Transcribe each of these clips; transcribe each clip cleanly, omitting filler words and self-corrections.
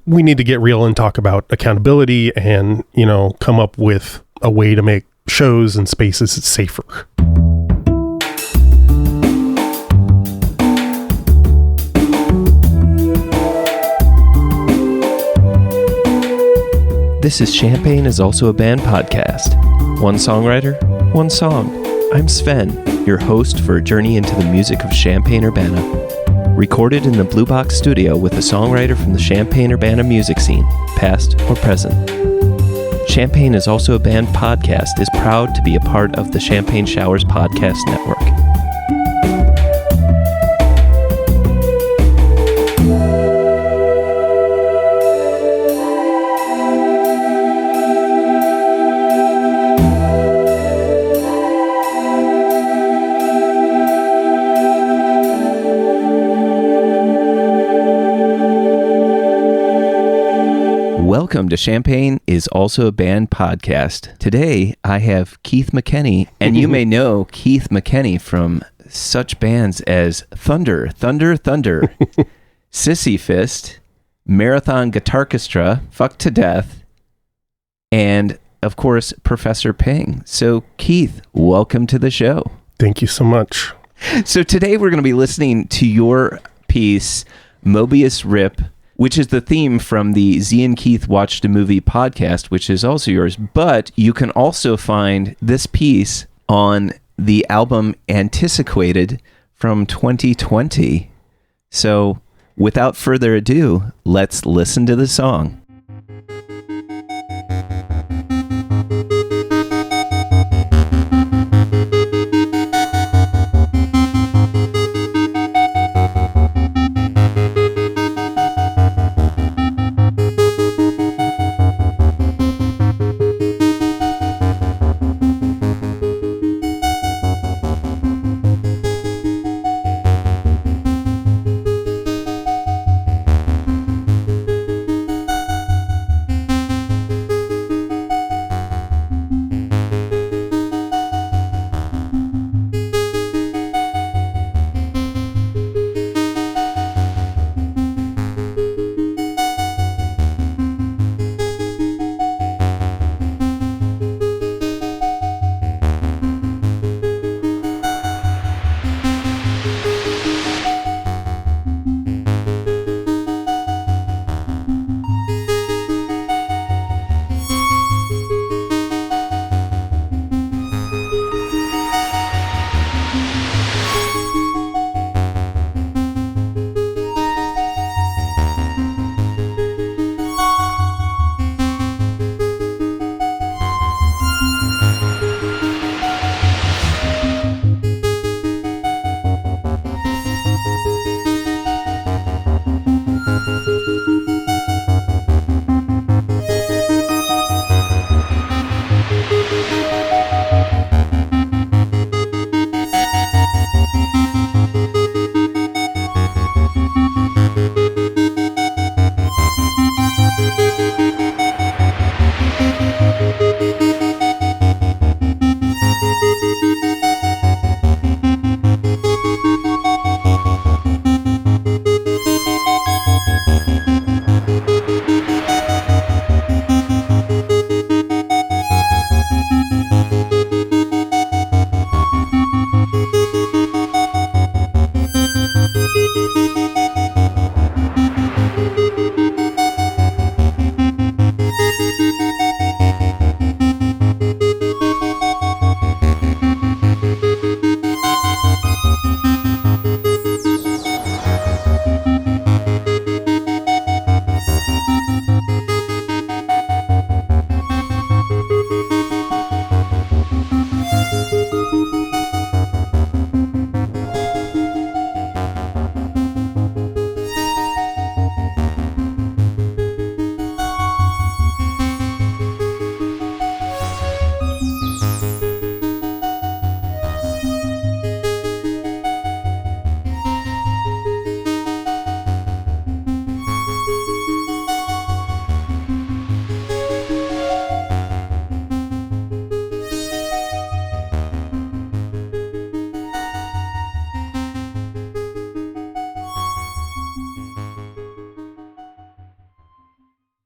we need to get real and talk about accountability and, come up with a way to make shows and spaces safer. This is Champaign is Also a Band podcast. One songwriter, one song. I'm Sven, your host for a journey into the music of Champaign-Urbana. Recorded in the Blue Box studio with a songwriter from the Champaign-Urbana music scene, past or present. Champaign is Also a Band podcast is proud to be a part of the Champaign Showers Podcast Network. Welcome to Champaign is Also a Band podcast. Today, I have Keith McKenney, and you may know Keith McKenney from such bands as Thunder, Sissy Fist, Marathon Guitarchestra, Fuck to Death, and, of course, Professor Ping. So, Keith, welcome to the show. Thank you so much. So today we're going to be listening to your piece, Mobius Rip, which is the theme from the Z and Keith Watched a Movie podcast, which is also yours. But you can also find this piece on the album Antiquated from 2020. So without further ado, let's listen to the song.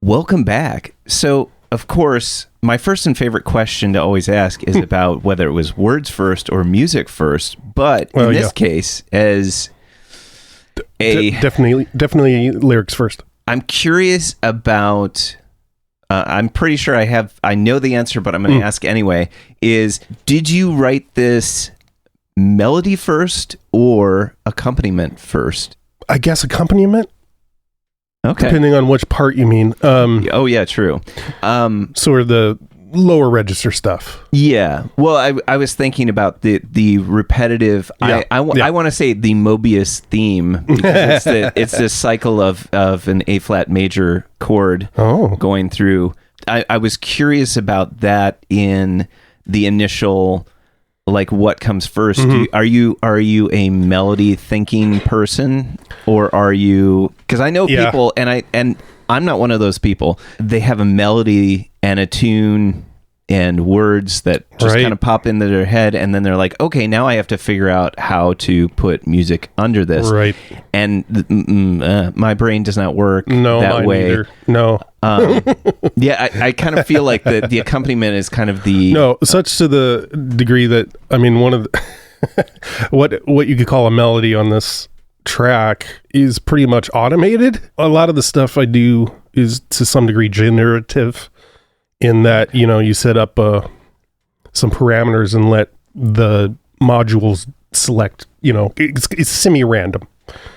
Welcome back. So, of course, my first and favorite question to always ask is about whether it was words first or music first. But in this case, as definitely lyrics first. I'm curious about. I'm pretty sure I know the answer, but I'm going to ask anyway. Did you write this melody first or accompaniment first? I guess accompaniment. Okay. Depending on which part you mean. Oh yeah, true. Sort of the lower register stuff. Yeah. Well, I was thinking about the repetitive. Yeah. I want to say the Mobius theme, because it's this cycle of an A flat major chord going through. I was curious about that in the initial. Like, what comes first? Are you a melody thinking person, or are you? Because I know people, and I'm not one of those people. They have a melody and a tune and words that just kind of pop into their head, and then they're like, okay, now I have to figure out how to put music under this. Right. And my brain does not work that way. Either. No. Yeah, I kind of feel like the accompaniment is kind of the... No, such to the degree that, I mean, one of the... what you could call a melody on this track is pretty much automated. A lot of the stuff I do is to some degree generative, in that, you set up some parameters and let the modules select, it's semi-random.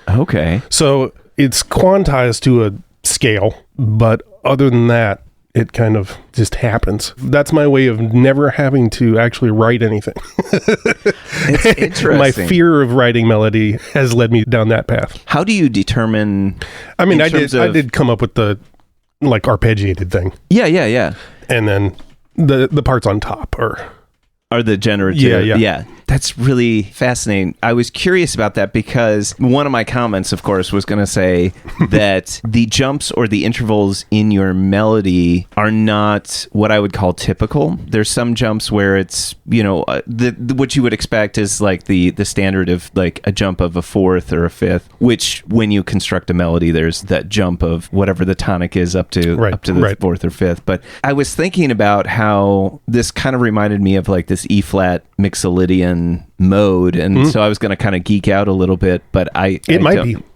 Okay. So it's quantized to a scale, but other than that, it kind of just happens. That's my way of never having to actually write anything. It's interesting. My fear of writing melody has led me down that path. How do you determine... I mean, I did come up with the arpeggiated thing. Yeah. And then the parts on top are the generative. Yeah. That's really fascinating. I was curious about that because one of my comments, of course, was going to say that the jumps or the intervals in your melody are not what I would call typical. There's some jumps where it's, what you would expect is like the standard of like a jump of a fourth or a fifth, which when you construct a melody, there's that jump of whatever the tonic is up to the fourth or fifth. But I was thinking about how this kind of reminded me of like this E flat Mixolydian mode, and so I was going to kind of geek out a little bit, but I don't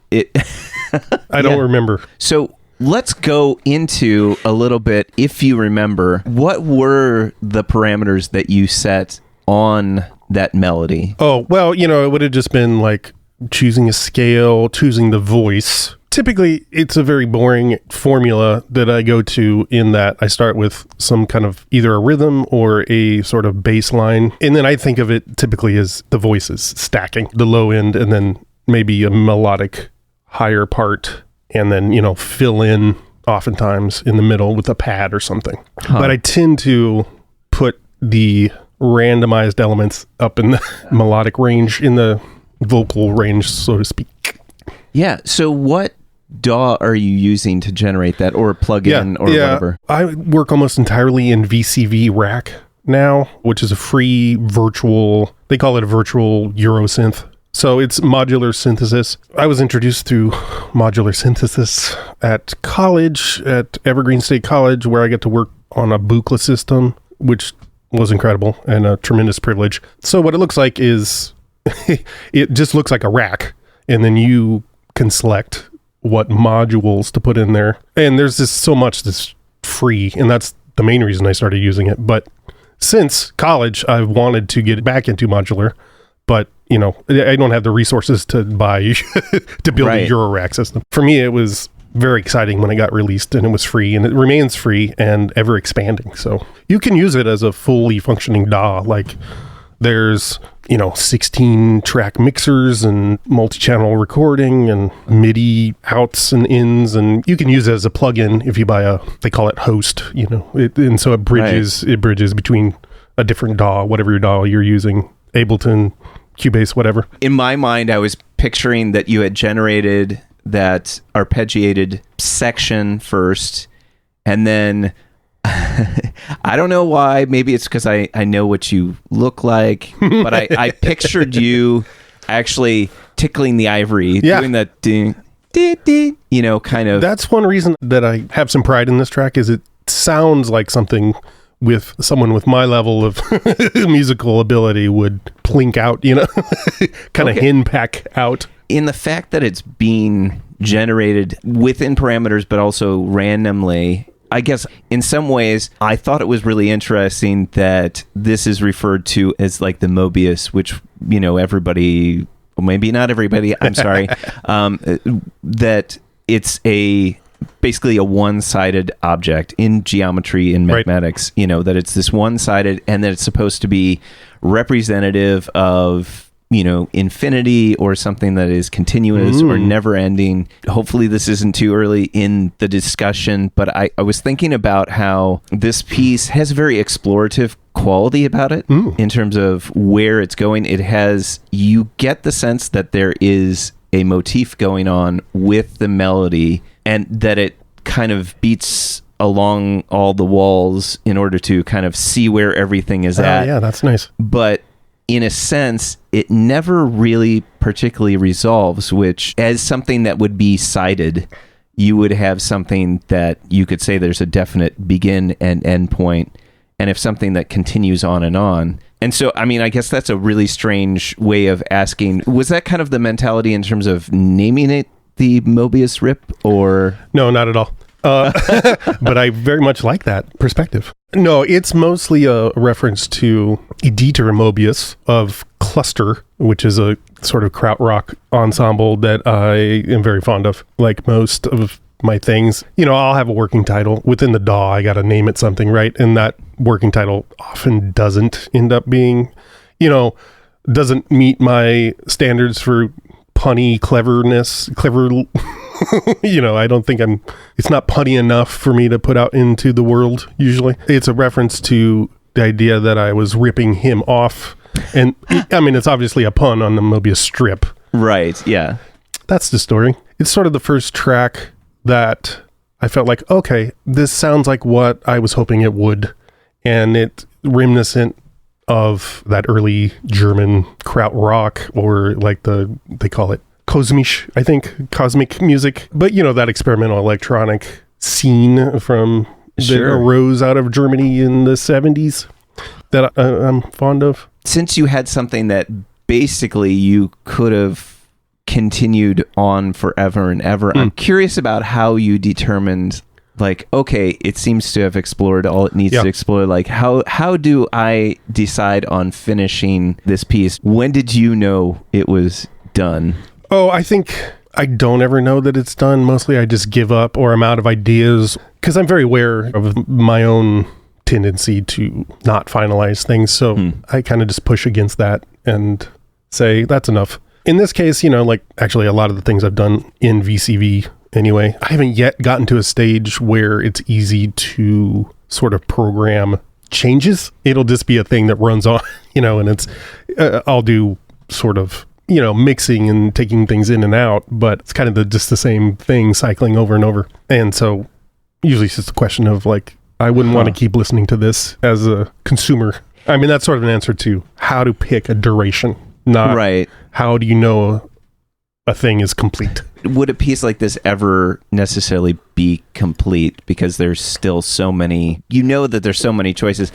remember. So let's go into a little bit, if you remember, what were the parameters that you set on that melody? Oh, well, it would have just been like choosing a scale, choosing the voice. Typically, it's a very boring formula that I go to, in that I start with some kind of either a rhythm or a sort of bass line. And then I think of it typically as the voices stacking, the low end, and then maybe a melodic higher part, and then, fill in oftentimes in the middle with a pad or something. But I tend to put the randomized elements up in the melodic range, in the vocal range, so to speak. Yeah. So what DAW are you using to generate that, or plug in, or whatever? I work almost entirely in VCV Rack now, which is a free virtual, they call it a virtual Eurosynth. So it's modular synthesis. I was introduced to modular synthesis at college, at Evergreen State College, where I get to work on a Buchla system, which was incredible and a tremendous privilege. So what it looks like is, it just looks like a rack, and then you can select what modules to put in there. And there's just so much that's free, and that's the main reason I started using it. But since college, I've wanted to get back into modular, but I don't have the resources to buy to build a Eurorack system. For me, it was very exciting when it got released, and it was free, and it remains free and ever expanding. So you can use it as a fully functioning DAW. Like, there's 16 track mixers and multi-channel recording and MIDI outs and ins, and you can use it as a plugin if you buy they call it host, and so it bridges between a different DAW, whatever your DAW you're using, Ableton, Cubase, whatever. In my mind, I was picturing that you had generated that arpeggiated section first, and then I don't know why. Maybe it's because I know what you look like, but I pictured you actually tickling the ivory, doing that ding, you know, kind of. That's one reason that I have some pride in this track is it sounds like something with someone with my level of musical ability would plink out, you know, kind of henpeck out. In the fact that it's being generated within parameters, but also randomly, I guess in some ways, I thought it was really interesting that this is referred to as like the Mobius, which, you know, everybody, well, maybe not everybody, I'm sorry, that it's basically a one-sided object in geometry and mathematics, you know, that it's this one-sided and that it's supposed to be representative of, you know, infinity or something that is continuous or never ending. Hopefully this isn't too early in the discussion, but I was thinking about how this piece has a very explorative quality about it in terms of where it's going. You get the sense that there is a motif going on with the melody and that it kind of beats along all the walls in order to kind of see where everything is at. Yeah, that's nice. But in a sense, it never really particularly resolves, which as something that would be cited, you would have something that you could say there's a definite begin and end point, and if something that continues on and on. And so, I mean, I guess that's a really strange way of asking. Was that kind of the mentality in terms of naming it the Mobius Rip, or? No, not at all. But I very much like that perspective. No, it's mostly a reference to Dieter Mobius of Cluster, which is a sort of krautrock ensemble that I am very fond of. Like most of my things, you know, I'll have a working title. Within the DAW, I got to name it something, right? And that working title often doesn't end up being, you know, doesn't meet my standards for punny cleverness, you know, I don't think it's not punny enough for me to put out into the world usually. It's a reference to the idea that I was ripping him off. And I mean, it's obviously a pun on the Mobius strip. Right, yeah. That's the story. It's sort of the first track that I felt like, okay, this sounds like what I was hoping it would. And it's reminiscent of that early German krautrock, or like they call it Kosmisch, I think, cosmic music. But, you know, that experimental electronic scene from that arose out of Germany in the 70s that I'm fond of. Since you had something that basically you could have continued on forever and ever, I'm curious about how you determined, like, okay, it seems to have explored all it needs to explore. Like, how do I decide on finishing this piece? When did you know it was done? Oh, I think I don't ever know that it's done. Mostly I just give up, or I'm out of ideas, because I'm very aware of my own tendency to not finalize things. So I kind of just push against that and say, that's enough. In this case, you know, like actually a lot of the things I've done in VCV anyway, I haven't yet gotten to a stage where it's easy to sort of program changes. It'll just be a thing that runs on, you know, and it's, I'll do sort of, you know, mixing and taking things in and out, but it's kind of just the same thing cycling over and over. And so usually it's just a question of like, I wouldn't want to keep listening to this as a consumer. I mean, that's sort of an answer to how to pick a duration, not how do you know a thing is complete. Would a piece like this ever necessarily be complete? Because there's still so many, you know, that there's so many choices,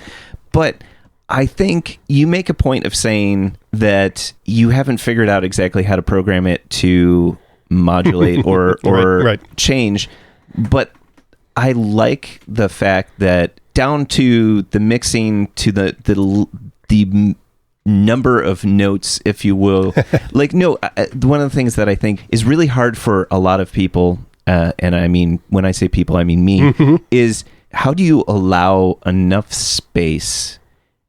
but I think you make a point of saying that you haven't figured out exactly how to program it to modulate or change. But I like the fact that down to the mixing, to the number of notes, if you will, like, no, one of the things that I think is really hard for a lot of people, and I mean, when I say people, I mean me, is how do you allow enough space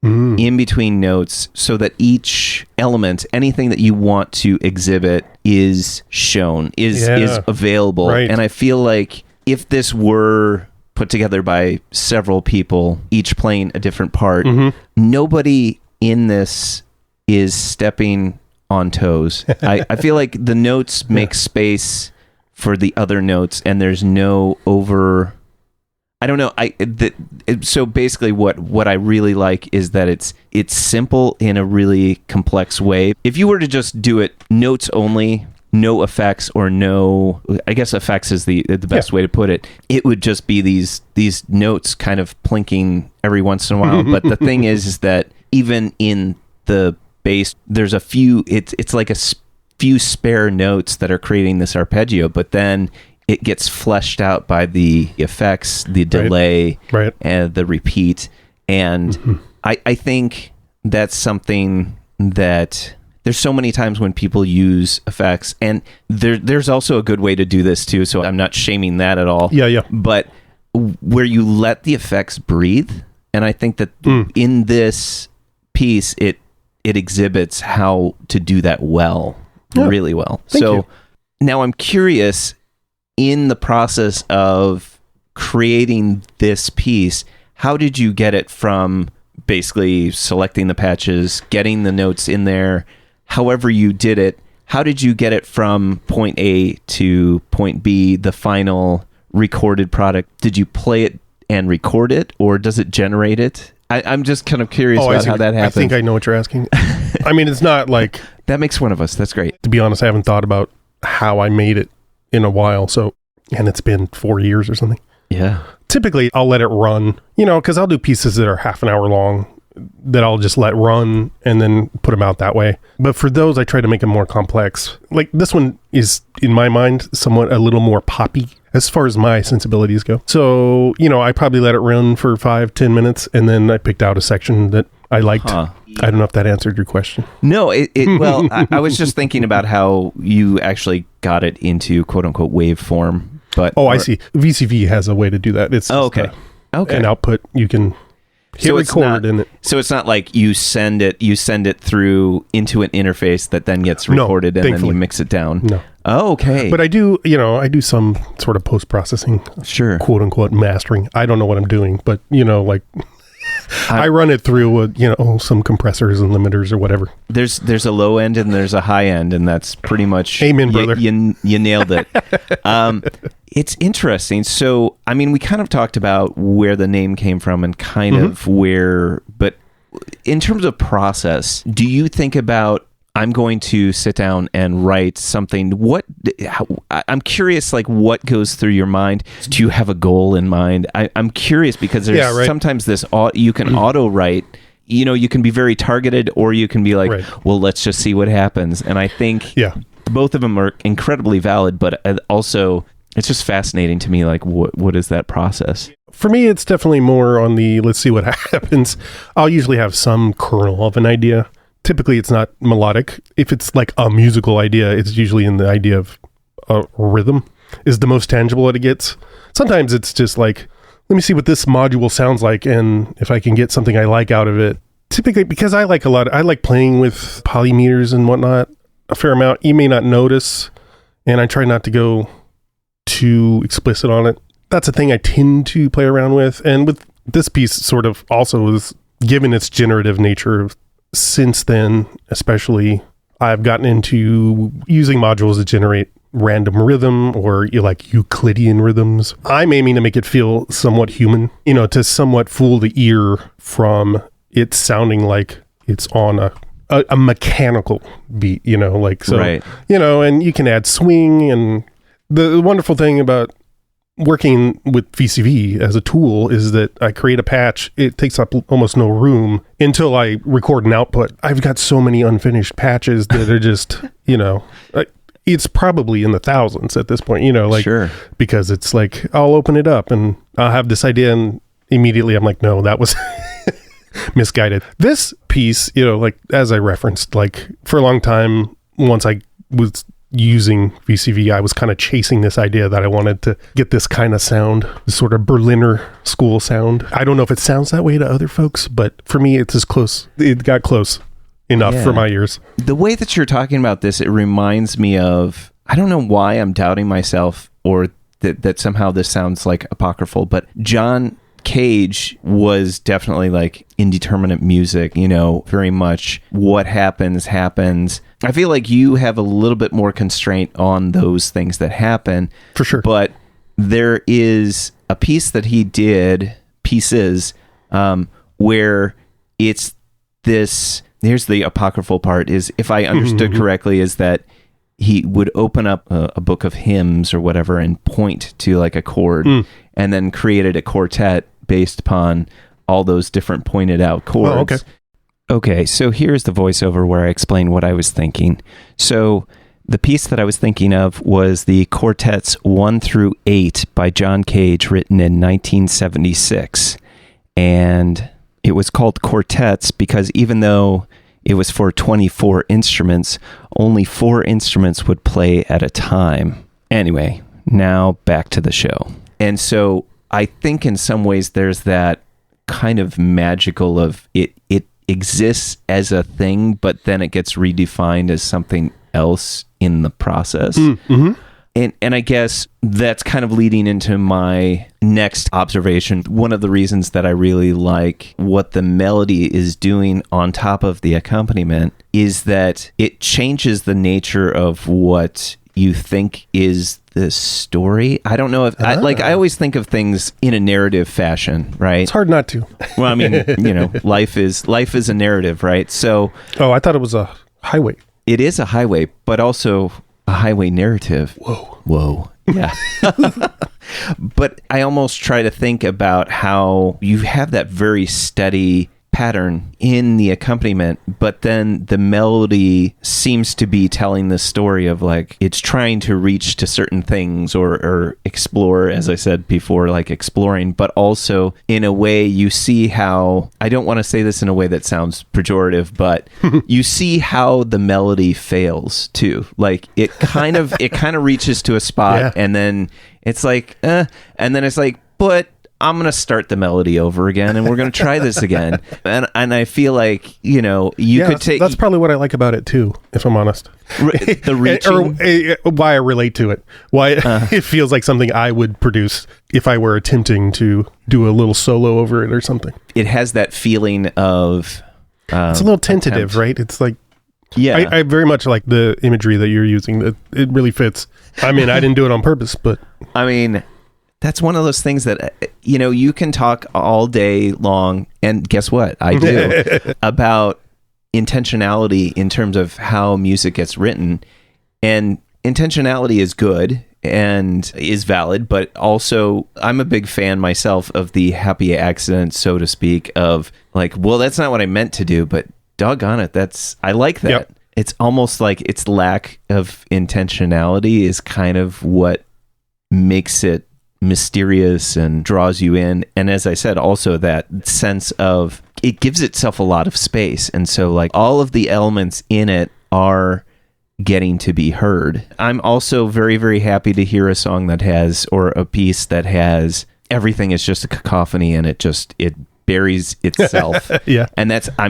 in between notes so that each element, anything that you want to exhibit, is shown, is available. And I feel like if this were put together by several people, each playing a different part, nobody in this is stepping on toes. I feel like the notes make space for the other notes, and there's no over... I don't know. So basically what I really like is that it's simple in a really complex way. If you were to just do it notes only, no effects or no, I guess effects is the best way to put it. It would just be these notes kind of plinking every once in a while. But the thing is that even in the bass, there's a few, it's like few spare notes that are creating this arpeggio, but then it gets fleshed out by the effects, the delay, and the repeat. And I think that's something that there's so many times when people use effects, and there's also a good way to do this too. So I'm not shaming that at all. Yeah. But where you let the effects breathe, and I think that in this piece, it exhibits how to do that well, really well. Thank you. Now I'm curious, in the process of creating this piece, how did you get it from basically selecting the patches, getting the notes in there, however you did it? How did you get it from point A to point B, the final recorded product? Did you play it and record it, or does it generate it? I'm just kind of curious about how that happens. I think I know what you're asking. I mean, it's not like... That makes one of us. That's great. To be honest, I haven't thought about how I made it in a while. And it's been 4 years or something. Yeah. Typically, I'll let it run, because I'll do pieces that are half an hour long that I'll just let run and then put them out that way. But for those, I try to make them more complex. Like this one is, in my mind, somewhat a little more poppy as far as my sensibilities go. So, I probably let it run for 5-10 minutes, and then I picked out a section that I liked. I don't know if that answered your question. No, well, I was just thinking about how you actually got it into quote unquote wave form. But I see. VCV has a way to do that. It's okay. An output you can hit record in it. So it's not like you send it through into an interface that then gets recorded and then you mix it down. No. Oh, okay. But I do some sort of post-processing, sure, quote unquote mastering. I don't know what I'm doing, but I run it through some compressors and limiters or whatever. There's a low end and there's a high end, and that's pretty much amen, brother. You nailed it. It's interesting. So, I mean, we kind of talked about where the name came from and kind of where, but in terms of process, do you think about, I'm going to sit down and write something? I'm curious, like, what goes through your mind? Do you have a goal in mind? I'm curious because there's sometimes this, you can auto write, you can be very targeted, or you can be like, well, let's just see what happens. And I think both of them are incredibly valid, but also it's just fascinating to me, like, what is that process? For me, it's definitely more on the let's see what happens. I'll usually have some kernel of an idea. Typically, it's not melodic. If it's like a musical idea, it's usually in the idea of a rhythm is the most tangible it gets. Sometimes it's just like, let me see what this module sounds like, and if I can get something I like out of it. Typically, because I like playing with polymeters and whatnot a fair amount. You may not notice, and I try not to go too explicit on it. That's a thing I tend to play around with. And with this piece, sort of also is given its generative nature. Since then, especially, I've gotten into using modules that generate random rhythm or like Euclidean rhythms. I'm aiming to make it feel somewhat human, to somewhat fool the ear from it sounding like it's on a mechanical beat, right. And you can add swing. And the wonderful thing about working with VCV as a tool is that I create a patch. It takes up almost no room until I record an output. I've got so many unfinished patches that are just, it's probably in the thousands at this point, sure. Because it's like, I'll open it up and I'll have this idea and immediately I'm like, no, that was misguided. This piece, as I referenced, like for a long time, once I was using VCV, I was kind of chasing this idea that I wanted to get this kind of sound, this sort of Berliner school sound. I don't know if it sounds that way to other folks, but for me, it's as close. It got close enough for my ears. The way that you're talking about this, it reminds me of, I don't know why I'm doubting myself or that somehow this sounds like apocryphal, but John Cage was definitely like indeterminate music, very much what happens. I feel like you have a little bit more constraint on those things that happen. For sure. But there is a piece that he did, where it's this, here's the apocryphal part, is if I understood correctly, is that he would open up a book of hymns or whatever and point to like a chord and then created a quartet based upon all those different pointed out chords. Oh, okay. Okay, so here's the voiceover where I explain what I was thinking. So the piece that I was thinking of was the Quartets 1 through 8 by John Cage, written in 1976. And it was called Quartets because even though it was for 24 instruments, only 4 instruments would play at a time. Anyway, now back to the show. And so I think in some ways there's that kind of magical of it exists as a thing, but then it gets redefined as something else in the process. Mm-hmm. And I guess that's kind of leading into my next observation. One of the reasons that I really like what the melody is doing on top of the accompaniment is that it changes the nature of what you think is the story. I don't know if I always think of things in a narrative fashion, right? It's hard not to. Well, I mean, life is a narrative, right? So, I thought it was a highway. It is a highway, but also a highway narrative. Whoa. Yeah. But I almost try to think about how you have that very steady pattern in the accompaniment, but then the melody seems to be telling the story of like it's trying to reach to certain things or explore, as I said before, like exploring, but also in a way you see how, I don't want to say this in a way that sounds pejorative, but you see how the melody fails too. Like it kind of reaches to a spot and then it's like, and then it's like, but I'm going to start the melody over again and we're going to try this again. And I feel like, could take... That's probably what I like about it too, if I'm honest. The reaching? Or why I relate to it. Why it feels like something I would produce if I were attempting to do a little solo over it or something. It has that feeling of... it's a little tentative, right? It's like... Yeah. I very much like the imagery that you're using. It really fits. I mean, I didn't do it on purpose, but... I mean... That's one of those things that, you can talk all day long, and guess what? I do, about intentionality in terms of how music gets written. And intentionality is good and is valid, but also I'm a big fan myself of the happy accident, so to speak, of like, well, that's not what I meant to do, but doggone it, I like that. Yep. It's almost like its lack of intentionality is kind of what makes it mysterious and draws you in. And as I said, also that sense of it gives itself a lot of space. And so like all of the elements in it are getting to be heard. I'm also very, very happy to hear a song that has, or a piece that has, everything is just a cacophony and it buries itself. Yeah. And that's, I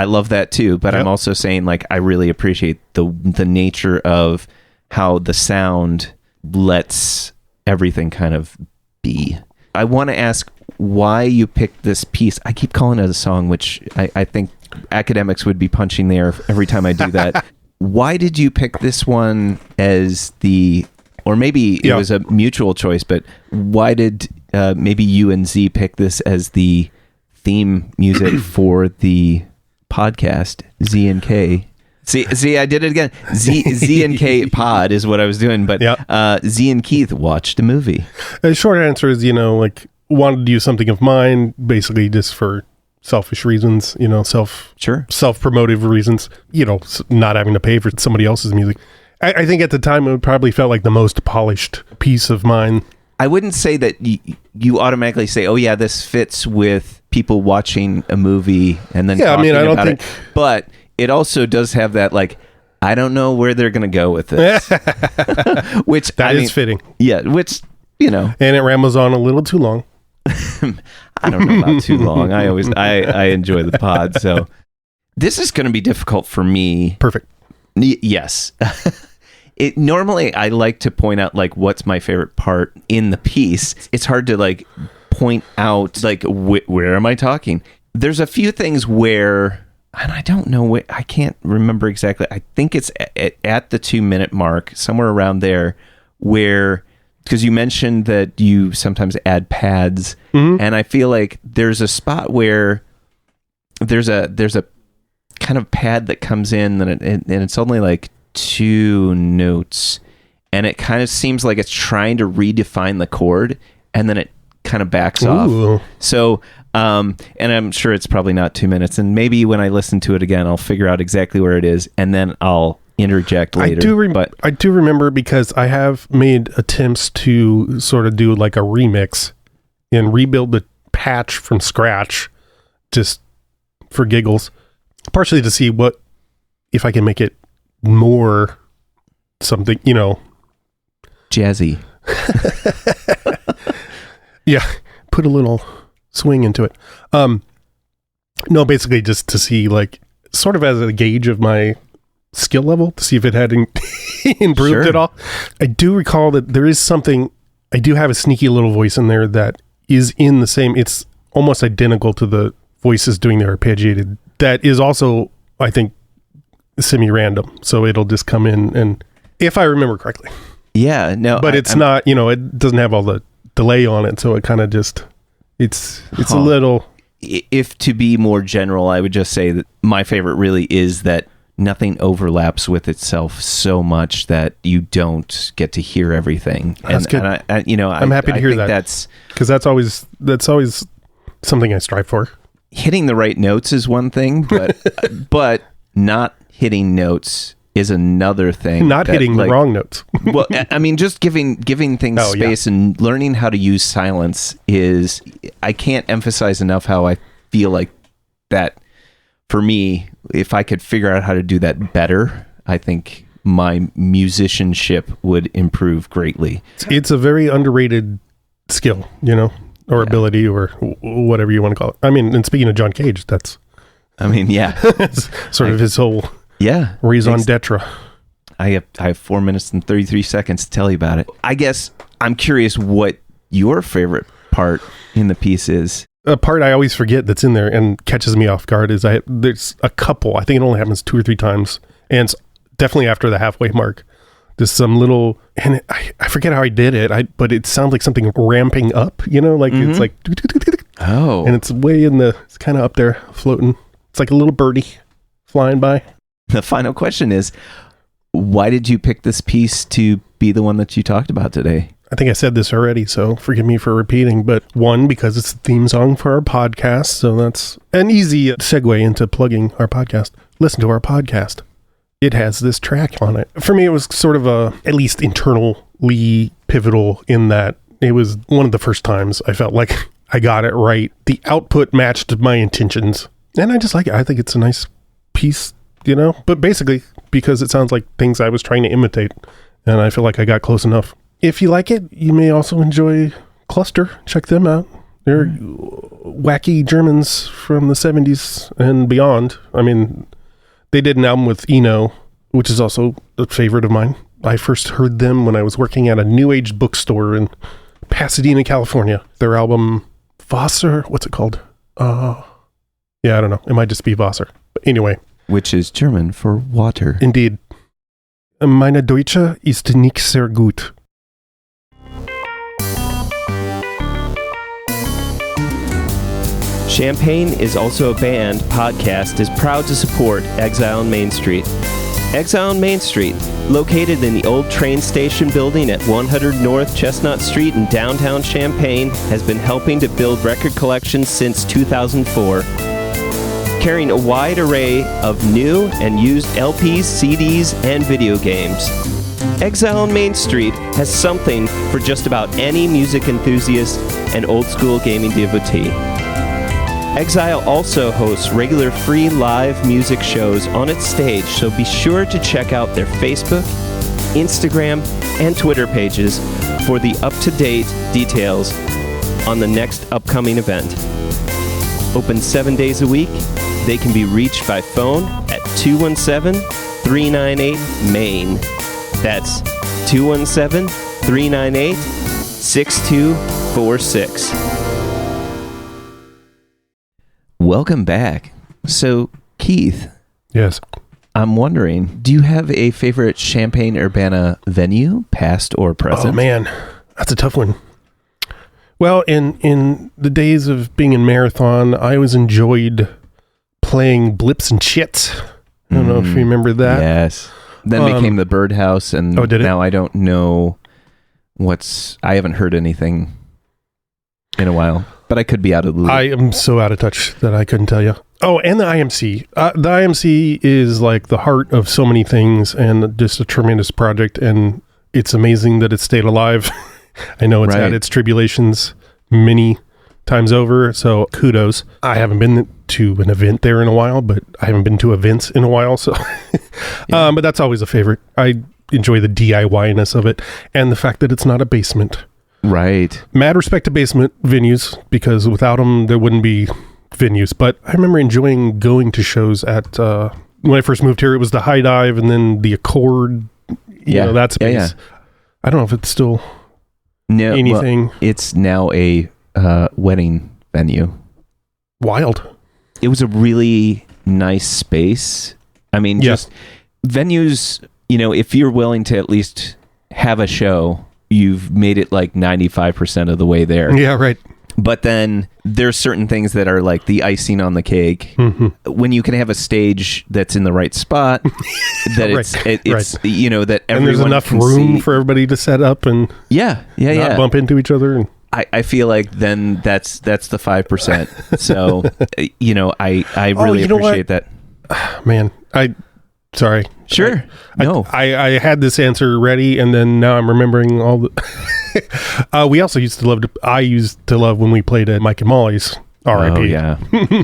love that too, but I'm also saying like, I really appreciate the nature of how the sound lets everything kind of be. I want to ask why you picked this piece. I keep calling it a song, which I think academics would be punching there every time I do that. Why did you pick this one as or maybe it was a mutual choice, but why did maybe you and Z pick this as the theme music for the podcast, Z and K? See, I did it again. Z and K pod is what I was doing, but Z and Keith watched a movie. The short answer is, wanted to use something of mine, basically just for selfish reasons, self-promotive reasons, not having to pay for somebody else's music. I think at the time it probably felt like the most polished piece of mine. I wouldn't say that you automatically say, oh yeah, this fits with people watching a movie and then talking about it. But it also does have that, like, I don't know where they're going to go with this. Which that is fitting. Yeah, which, And it rambles on a little too long. I don't know about too long. I enjoy the pod, so this is going to be difficult for me. Perfect. Yes. Normally I like to point out like what's my favorite part in the piece. It's hard to like point out like where am I talking? There's a few things where, and I don't know what, I can't remember exactly. I think it's at the 2-minute mark, somewhere around there, where, because you mentioned that you sometimes add pads, and I feel like there's a spot where there's a kind of pad that comes in and it's only like 2 notes, and it kind of seems like it's trying to redefine the chord, and then it kind of backs off. So, and I'm sure it's probably not 2 minutes, and maybe when I listen to it again, I'll figure out exactly where it is, and then I'll interject later. I do remember, because I have made attempts to sort of do like a remix and rebuild the patch from scratch, just for giggles, partially to see if I can make it more something, jazzy. Yeah, put a little swing into it. No, basically just to see, like, sort of as a gauge of my skill level, to see if it had improved at all. I do recall that there is something, I do have a sneaky little voice in there that is in the same, it's almost identical to the voices doing their arpeggiated. That is also, I think, semi-random. So it'll just come in, and if I remember correctly. Yeah, no. But it's not, it doesn't have all the delay on it, so it kind of just, it's a little... If to be more general, I would just say that my favorite really is that nothing overlaps with itself so much that you don't get to hear everything. That's good. And I'm happy to hear that. That's because that's always something I strive for. Hitting the right notes is one thing, but not hitting notes is another thing. Not hitting the wrong notes. Well, I mean, just giving things space and learning how to use silence is, I can't emphasize enough how I feel like that, for me, if I could figure out how to do that better, I think my musicianship would improve greatly. It's a very underrated skill, or ability, or whatever you want to call it. I mean, and speaking of John Cage, it's sort of his whole raison d'etre. I have 4 minutes and 33 seconds to tell you about it. I guess I'm curious what your favorite part in the piece is. A part I always forget that's in there and catches me off guard is there's a couple, I think it only happens 2 or 3 times, and it's definitely after the halfway mark. There's some little, and I forget how I did it, but it sounds like something ramping up, like it's like, and it's way it's kind of up there floating. It's like a little birdie flying by. The final question is, why did you pick this piece to be the one that you talked about today? I think I said this already, so forgive me for repeating, but one, because it's the theme song for our podcast, so that's an easy segue into plugging our podcast. Listen to our podcast. It has this track on it. For me, it was sort of at least internally pivotal in that it was one of the first times I felt like I got it right. The output matched my intentions, and I just like it. I think it's a nice piece, but basically because it sounds like things I was trying to imitate, and I feel like I got close enough. If you like it, you may also enjoy Cluster. Check them out. They're wacky Germans from the 70s and beyond. I mean, they did an album with Eno, which is also a favorite of mine. I first heard them when I was working at a New Age bookstore in Pasadena, California. Their album, Wasser, what's it called? I don't know. It might just be Wasser. But anyway. Which is German for water. Indeed. Meine Deutsche ist nicht sehr gut. Champaign is also a band podcast is proud to support Exile on Main Street. Exile on Main Street, located in the old train station building at 100 North Chestnut Street in downtown Champaign, has been helping to build record collections since 2004. Carrying a wide array of new and used LPs, CDs, and video games. Exile on Main Street has something for just about any music enthusiast and old-school gaming devotee. Exile also hosts regular free live music shows on its stage, so be sure to check out their Facebook, Instagram, and Twitter pages for the up-to-date details on the next upcoming event. Open 7 days a week, they can be reached by phone at 217-398-MAIN. That's 217-398-6246. Welcome back. So, Keith. Yes. I'm wondering, do you have a favorite Champaign-Urbana venue, past or present? Oh, man. That's a tough one. Well, in the days of being in Marathon, I always enjoyed playing Blips and Chits. I don't know if you remember that. Yes. Then became the Birdhouse, and did it? now I don't know I haven't heard anything in a while, but I could be out of the loop. I am so out of touch that I couldn't tell you. Oh, and the IMC. The IMC is like the heart of so many things and just a tremendous project, and it's amazing that it stayed alive. I know it's had its tribulations many times over, so kudos. I haven't been to an event there in a while, but I haven't been to events in a while, so but that's always a favorite. I enjoy the DIY-ness of it and the fact that it's not a basement. Right. Mad respect to basement venues, because without them there wouldn't be venues. But I remember enjoying going to shows at when I first moved here. It was the High Dive and then the Accord, you know, that space. Yeah. I don't know if it's still anything. Well, it's now a wedding venue. Wild. It was a really nice space. I mean, just venues, you know, if you're willing to at least have a show, you've made it like 95% of the way there. Yeah, right. But then there's certain things that are like the icing on the cake. Mm-hmm. When you can have a stage that's in the right spot, that it's you know, that everyone, and there's enough room for everybody to set up and not bump into each other. And I feel like then that's the 5%. So you know, I really appreciate that. Man, sorry. Sure. I had this answer ready, and then now I'm remembering all the. We also I used to love when we played at Mike and Molly's. R.I.P. Oh, yeah.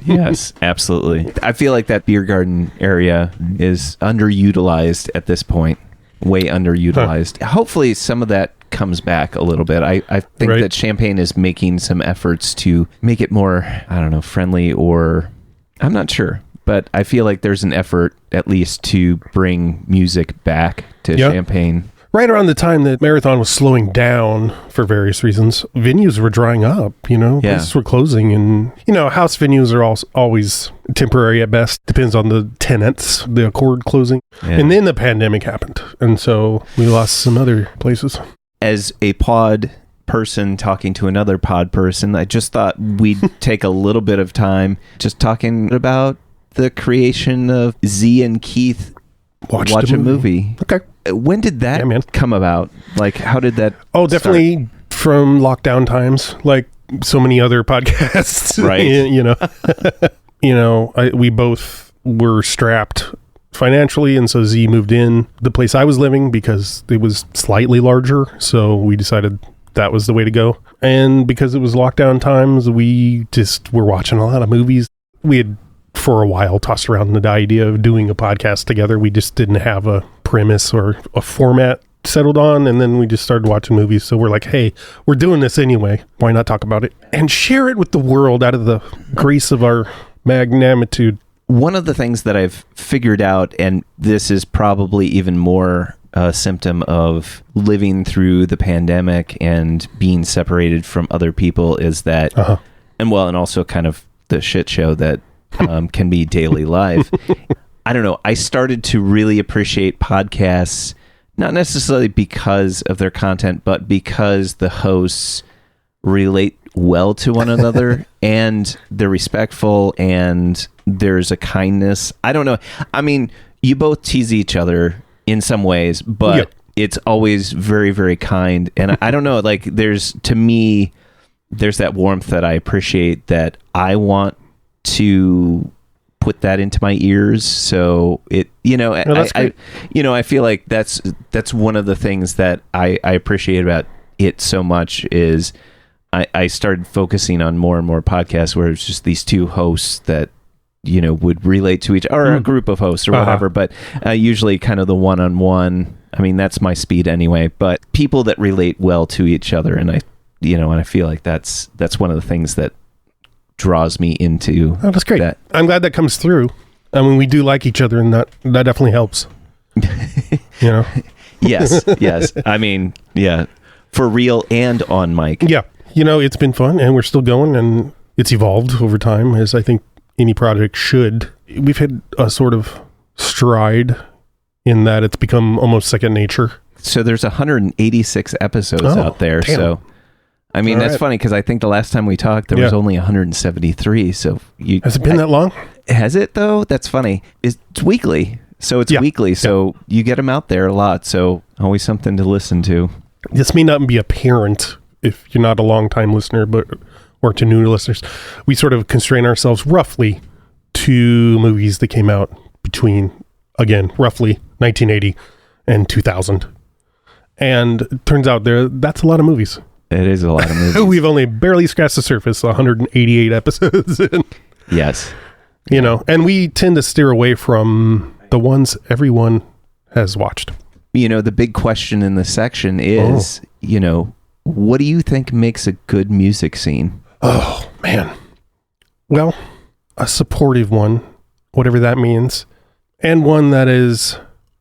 Yes, absolutely. I feel like that beer garden area is underutilized at this point. Way underutilized. Hopefully some of that comes back a little bit. I think that Champaign is making some efforts to make it more, I don't know, friendly, or I'm not sure. But I feel like there's an effort, at least, to bring music back to Champaign. Right around the time that Marathon was slowing down for various reasons, venues were drying up, you know? Yeah. Places were closing, and, you know, house venues are always temporary at best. Depends on the tenants, the Accord closing. Yeah. And then the pandemic happened, and so we lost some other places. As a pod person talking to another pod person, I just thought we'd take a little bit of time just talking about the creation of Z and Keith watch a movie. Okay. When did that come about? Like, how did that definitely start? From lockdown times, like so many other podcasts. Right. You know, we both were strapped financially, and so Z moved in the place I was living because it was slightly larger, so we decided that was the way to go. And because it was lockdown times, we just were watching a lot of movies. We had for a while tossed around the idea of doing a podcast together. We just didn't have a premise or a format settled on, and then we just started watching movies. So we're like, hey, we're doing this anyway. Why not talk about it and share it with the world out of the grace of our magnanimity? One of the things that I've figured out, and this is probably even more a symptom of living through the pandemic and being separated from other people, is that, and also kind of the shit show that can be daily life. I don't know. I started to really appreciate podcasts, not necessarily because of their content, but because the hosts relate well to one another and they're respectful and there's a kindness. I don't know. I mean, you both tease each other in some ways, but it's always very, very kind. And I don't know, like there's that warmth that I appreciate, that I want to put that into my ears. So it, you know, I feel like that's one of the things that I appreciate about it so much is I started focusing on more and more podcasts where it's just these two hosts that, you know, would relate to each, or a group of hosts or whatever, but usually kind of the one-on-one. I mean, that's my speed anyway, but people that relate well to each other. And I feel like that's one of the things that draws me into. Oh, that's great. I'm glad that comes through. I mean, we do like each other, and that definitely helps. You know? Yes. I mean, yeah, for real and on mic. Yeah. You know, it's been fun, and we're still going, and it's evolved over time, as I think any project should. We've had a sort of stride in that it's become almost second nature. So there's 186 episodes out there. Damn. So I mean, that's funny because I think the last time we talked, there was only 173. So has it been that long? Has it though? That's funny. It's weekly. So it's weekly. So you get them out there a lot. So always something to listen to. This may not be apparent if you're not a long-time listener, or to new listeners. We sort of constrain ourselves roughly to movies that came out between, again, roughly 1980 and 2000. And it turns out that's a lot of movies. It is a lot of movies. We've only barely scratched the surface, 188 episodes in. Yes. And we tend to steer away from the ones everyone has watched. The big question in this section is, what do you think makes a good music scene? Oh, man. Well, a supportive one, whatever that means, and one that is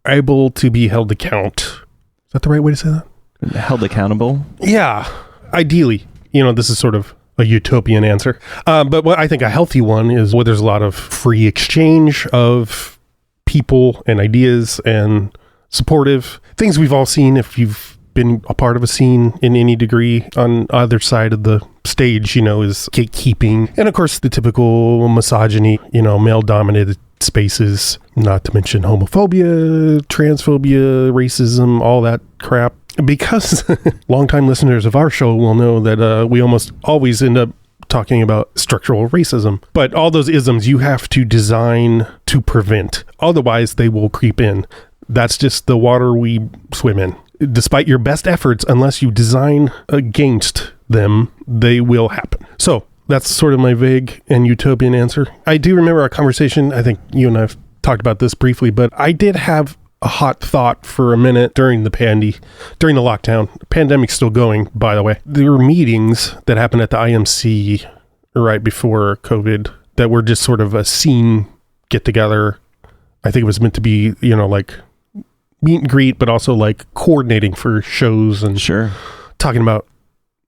able to be held to account. Is that the right way to say that? Held accountable? Yeah, ideally. This is sort of a utopian answer. But what I think a healthy one is where there's a lot of free exchange of people and ideas and supportive things we've all seen if you've been a part of a scene in any degree on either side of the stage, is gatekeeping. And of course, the typical misogyny, male-dominated spaces, not to mention homophobia, transphobia, racism, all that crap. Because longtime listeners of our show will know that we almost always end up talking about structural racism. But all those isms you have to design to prevent. Otherwise, they will creep in. That's just the water we swim in. Despite your best efforts, unless you design against them, they will happen. So that's sort of my vague and utopian answer. I do remember a conversation, I think you and I have talked about this briefly, but I did have a hot thought for a minute during the lockdown. The pandemic's still going, by the way. There were meetings that happened at the IMC right before COVID that were just sort of a scene get together. I think it was meant to be, like meet and greet, but also like coordinating for shows and talking about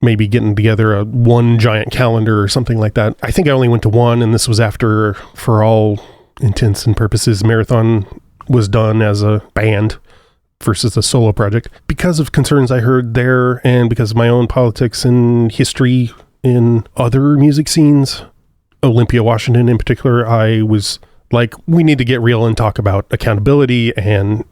maybe getting together one giant calendar or something like that. I think I only went to one, and this was after, for all intents and purposes, Marathon was done as a band versus a solo project. Because of concerns I heard there, and because of my own politics and history in other music scenes, Olympia, Washington in particular, I was like, we need to get real and talk about accountability and,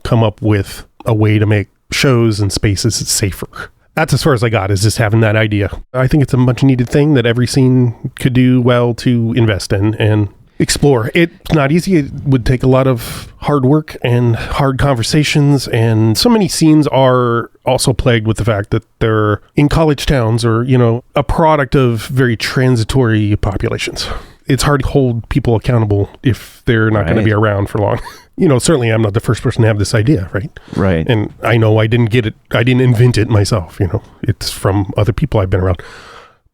come up with a way to make shows and spaces safer. That's as far as I got, is just having that idea. I think it's a much needed thing that every scene could do well to invest in and explore. It's not easy. It would take a lot of hard work and hard conversations. And so many scenes are also plagued with the fact that they're in college towns or, a product of very transitory populations. It's hard to hold people accountable if they're not going to be around for long. Certainly I'm not the first person to have this idea, right? Right. And I know I didn't get it. I didn't invent it myself, It's from other people I've been around.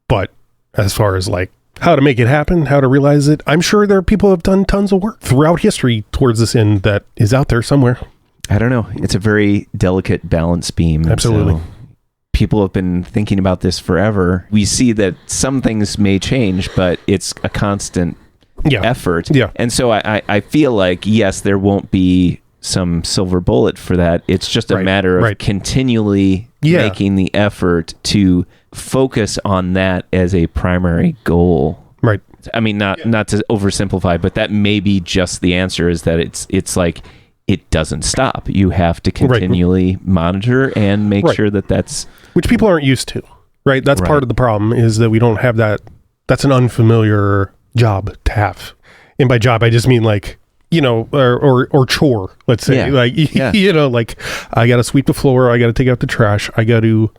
But as far as like how to make it happen, how to realize it, I'm sure there are people who have done tons of work throughout history towards this end that is out there somewhere. I don't know. It's a very delicate balance beam. Absolutely. So people have been thinking about this forever. We see that some things may change, but it's a constant effort. Yeah. And so I feel like, yes, there won't be some silver bullet for that. It's just a matter of continually making the effort to focus on that as a primary goal. Right. I mean, not to oversimplify, but that may be just the answer, is that it's like it doesn't stop. You have to continually monitor and make sure that that's... Which people aren't used to, right? That's part of the problem, is that we don't have that. That's an unfamiliar job to have. And by job, I just mean like, or chore, let's say. Like, like I got to sweep the floor. I got to take out the trash. I got to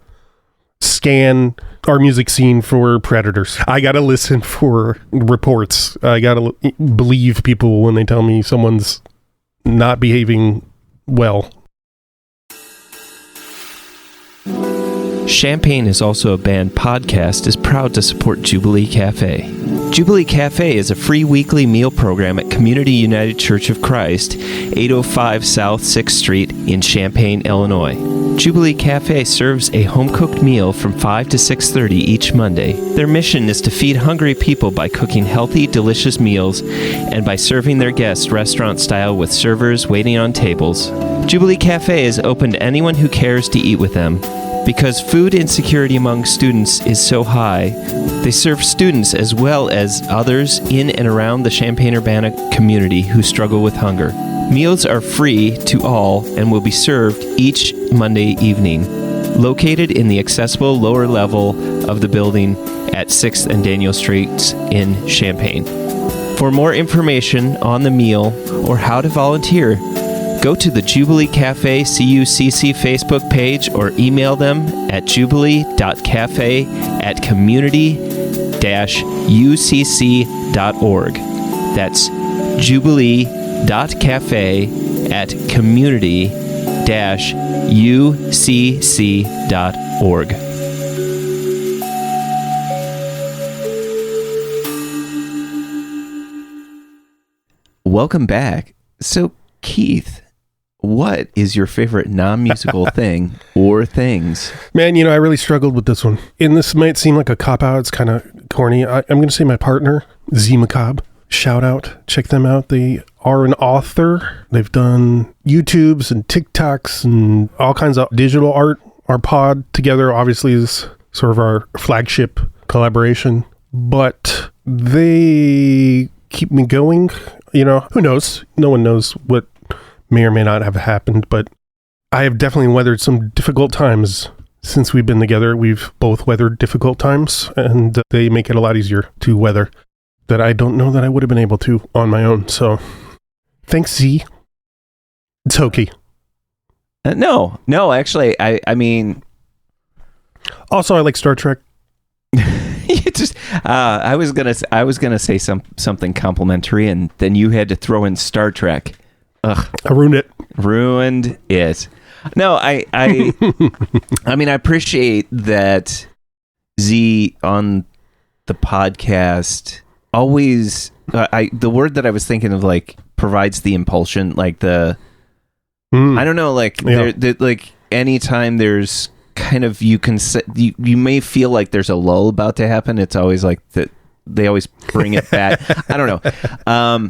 scan our music scene for predators. I got to listen for reports. I got to believe people when they tell me someone's not behaving well. Champaign is also a band podcast is proud to support Jubilee Cafe. Jubilee Cafe is a free weekly meal program at Community United Church of Christ, 805 South 6th Street in Champaign, Illinois. Jubilee Cafe serves a home-cooked meal from 5 to 6:30 each Monday. Their mission is to feed hungry people by cooking healthy, delicious meals and by serving their guests restaurant-style with servers waiting on tables. Jubilee Cafe is open to anyone who cares to eat with them. Because food insecurity among students is so high, they serve students as well as others in and around the Champaign-Urbana community who struggle with hunger. Meals are free to all and will be served each Monday evening. Located in the accessible lower level of the building at 6th and Daniel Streets in Champaign. For more information on the meal or how to volunteer, go to the Jubilee Cafe CUCC Facebook page or email them at jubilee.cafe@community-ucc.org. That's jubilee.cafe@community-ucc.org. Welcome back. So, Keith, what is your favorite non-musical thing or things? Man, I really struggled with this one. And this might seem like a cop-out. It's kind of corny. I'm going to say my partner, Z Macabre. Shout out. Check them out. They are an author. They've done YouTubes and TikToks and all kinds of digital art. Our pod together obviously is sort of our flagship collaboration. But they keep me going. Who knows? No one knows what may or may not have happened, but I have definitely weathered some difficult times since we've been together. We've both weathered difficult times, and they make it a lot easier to weather that I don't know that I would have been able to on my own. So thanks, Z. It's hokey. No, actually, I mean... Also, I like Star Trek. You just, I was gonna say something complimentary, and then you had to throw in Star Trek. Ugh, I ruined it. Ruined it. No, I mean, I appreciate that Z on the podcast always. The word that I was thinking of, like, provides the impulsion, like the. I don't know, like like anytime there's kind of you may feel like there's a lull about to happen. It's always like that. They always bring it back. I don't know.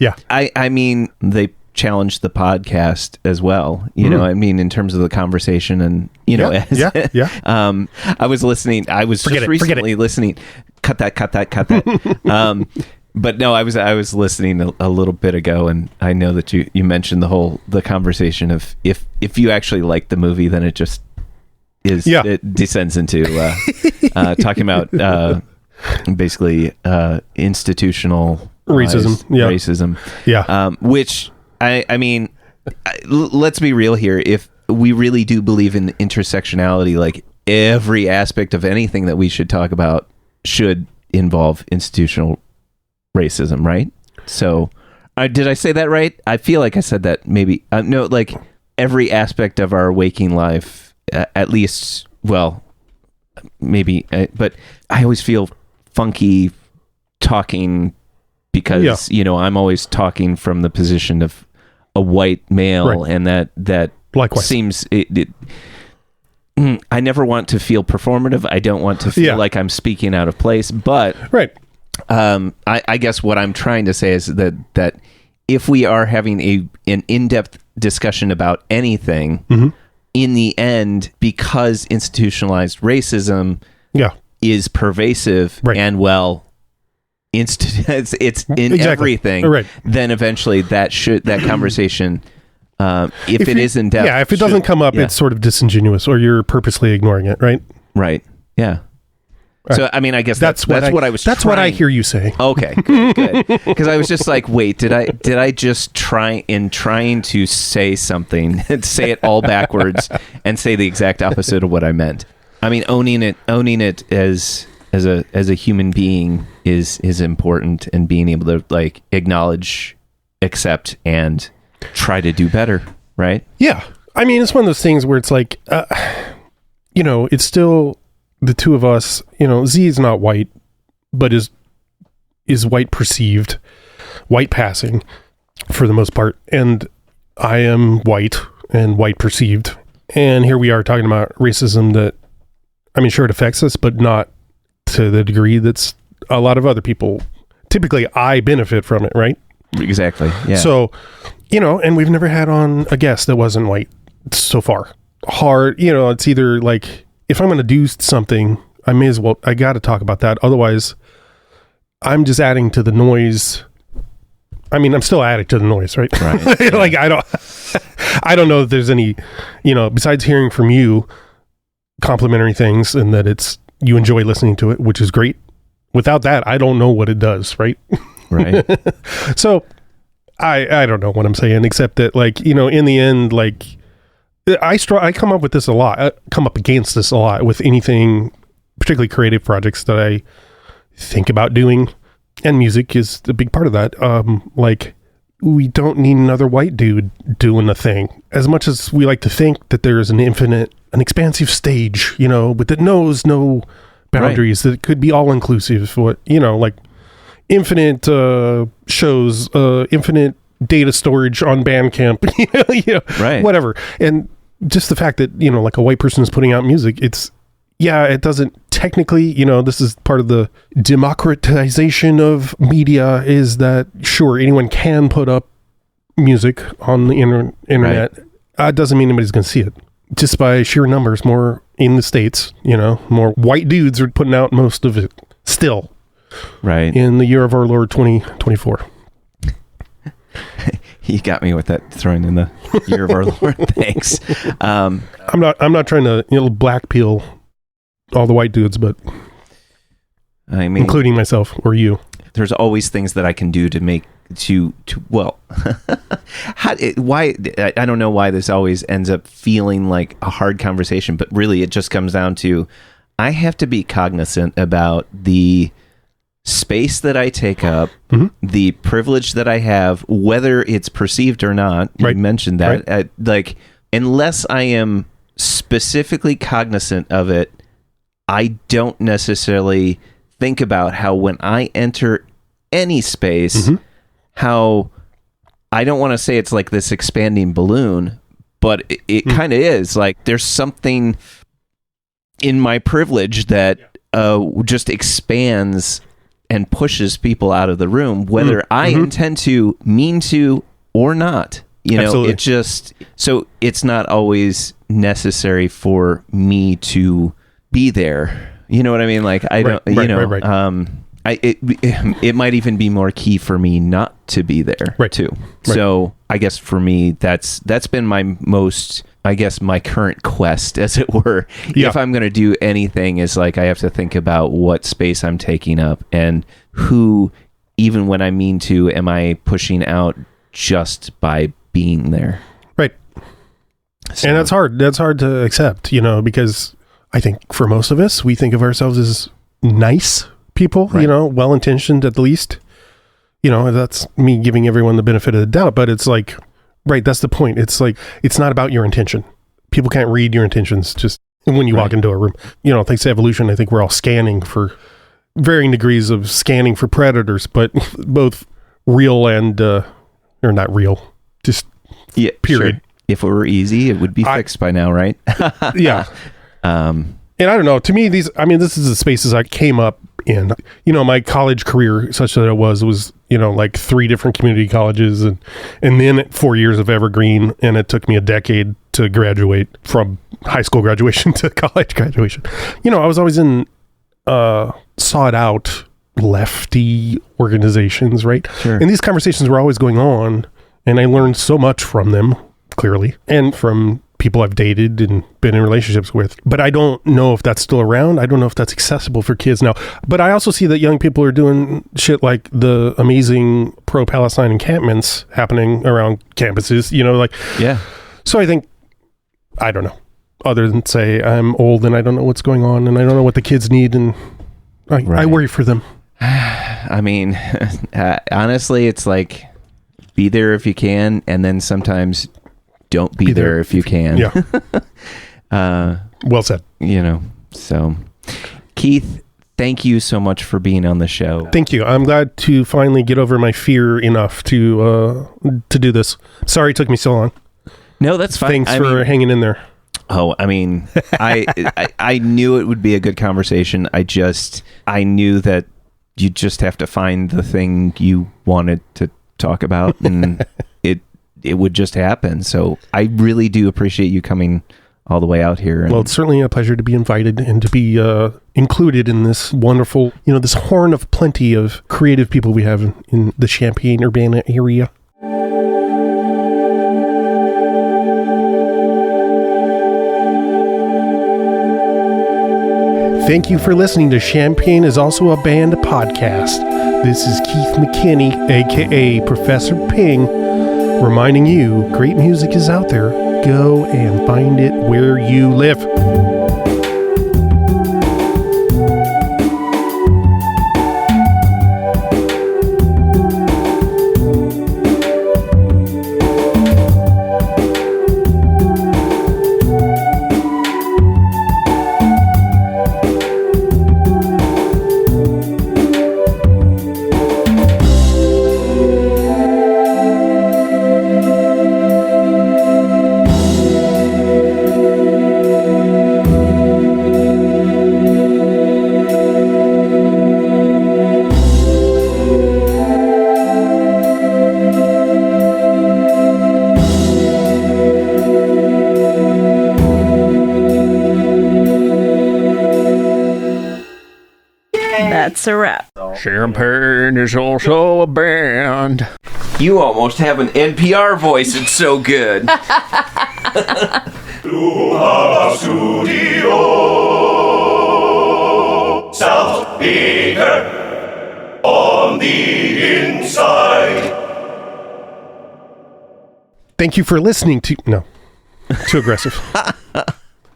Yeah. I mean, they challenge the podcast as well. You know, I mean, in terms of the conversation and, yeah. I was listening. I was just recently listening. Cut that. But no, I was listening a little bit ago, and I know that you mentioned the conversation of if you actually like the movie, then it just is. Yeah. It descends into talking about basically institutional racism. Yeah. Which I mean, let's be real here. If we really do believe in intersectionality, like every aspect of anything that we should talk about should involve institutional racism, right? So, did I say that right? I feel like I said that maybe. No, like every aspect of our waking life, at least, well, maybe, but I always feel funky talking because, I'm always talking from the position of a white male, right. And that likewise seems... I never want to feel performative. I don't want to feel like I'm speaking out of place, but... Right. I guess what I'm trying to say is that if we are having an in-depth discussion about anything, in the end, because institutionalized racism is pervasive and it's in everything, right. Then eventually that conversation, if it is in depth, if it doesn't come up, it's sort of disingenuous, or you're purposely ignoring it, right? Right. Yeah. Right. So, I mean, I guess that's what I was. That's what I hear you say. Okay, good. Because I was just like, wait, did I just trying to say something, say it all backwards, and say the exact opposite of what I meant? I mean, owning it as a human being is important, and being able to like acknowledge, accept, and try to do better. Right? Yeah. I mean, it's one of those things where it's like, it's still. The two of us, Z is not white, but is white perceived, white passing for the most part. And I am white and white perceived. And here we are talking about racism that, I mean, sure, it affects us, but not to the degree that's a lot of other people. Typically, I benefit from it, right? Exactly. Yeah. So, and we've never had on a guest that wasn't white so far. Hard, it's either like, if I'm going to do something, I got to talk about that. Otherwise, I'm just adding to the noise I mean, I'm still addict to the noise, right? Right. Yeah. Like, I don't know if there's any, besides hearing from you complimentary things and that you enjoy listening to it, which is great. Without that, I don't know what it does, right? Right. So I don't know what I'm saying, except that, like, in the end, like, I come up with this a lot. I come up against this a lot with anything, particularly creative projects that I think about doing, and music is a big part of that. Like, we don't need another white dude doing the thing. As much as we like to think that there is an expansive stage, but that knows no boundaries, that it could be all inclusive. What like infinite shows, infinite data storage on Bandcamp, right, whatever. And just the fact that like a white person is putting out music, it doesn't technically, this is part of the democratization of media, is that sure, anyone can put up music on the internet. Right. Doesn't mean anybody's going to see it. Just by sheer numbers, more in the States, more white dudes are putting out most of it still. Right. In the year of our Lord 2024. You got me with that, throwing in the year of our Lord. Thanks. I'm not trying to black peel all the white dudes, but I mean, including myself or you. There's always things that I can do to make why I don't know why this always ends up feeling like a hard conversation, but really it just comes down to I have to be cognizant about the space that I take up, the privilege that I have, whether it's perceived or not. Right. You mentioned that. Right. Like, unless I am specifically cognizant of it, I don't necessarily think about how when I enter any space, how I don't want to say it's like this expanding balloon, but it kind of is. Like, there's something in my privilege that just expands and pushes people out of the room, whether I intend to, mean to, or not. Absolutely. It just, so it's not always necessary for me to be there. You know what I mean? Like, I don't, it might even be more key for me not to be there, too. Right. So I guess for me, that's been my most, I guess, my current quest, as it were. Yeah. If I'm going to do anything, is like, I have to think about what space I'm taking up and who, even when I mean to, am I pushing out just by being there. Right. So. And that's hard. That's hard to accept, because I think for most of us, we think of ourselves as nice people, well-intentioned at the least. That's me giving everyone the benefit of the doubt, but it's like, right, that's the point. It's like, it's not about your intention. People can't read your intentions just when you walk into a room. Thanks to evolution, I think we're all scanning for varying degrees of scanning for predators, but both real and, or not real, just period. Sure. If it were easy, it would be fixed by now, right? Yeah. And I don't know, to me, this is the spaces I came up in. My college career, such that it was, like 3 different community colleges and then 4 years of Evergreen. And it took me a decade to graduate from high school graduation to college graduation. I was always in sought out lefty organizations, right? Sure. And these conversations were always going on. And I learned so much from them, clearly, and from people I've dated and been in relationships with. But I don't know if that's still around. I don't know if that's accessible for kids now. But I also see that young people are doing shit like the amazing pro-Palestine encampments happening around campuses, Yeah. So I think, I don't know, other than say I'm old and I don't know what's going on and I don't know what the kids need, and I worry for them. I mean, honestly, it's like, be there if you can, and then sometimes don't be there if you can. Yeah. Well said. So Keith, thank you so much for being on the show. Thank you. I'm glad to finally get over my fear enough to do this. Sorry it took me so long. No, that's fine. Thanks for hanging in there. Oh, I mean, I knew it would be a good conversation. I knew that you just have to find the thing you wanted to talk about, and it would just happen. So I really do appreciate you coming all the way out here. Well, it's certainly a pleasure to be invited and to be included in this wonderful, this horn of plenty of creative people we have in the Champaign-Urbana area. Thank you for listening to Champaign is Also a Band podcast. This is Keith McKinney, a.k.a. Professor Ping, reminding you great music is out there. Go and find it where you live. That's a wrap. Champaign is also a band. You almost have an NPR voice. It's so good. Studio South Peter on the inside. Thank you for listening to... No. Too aggressive.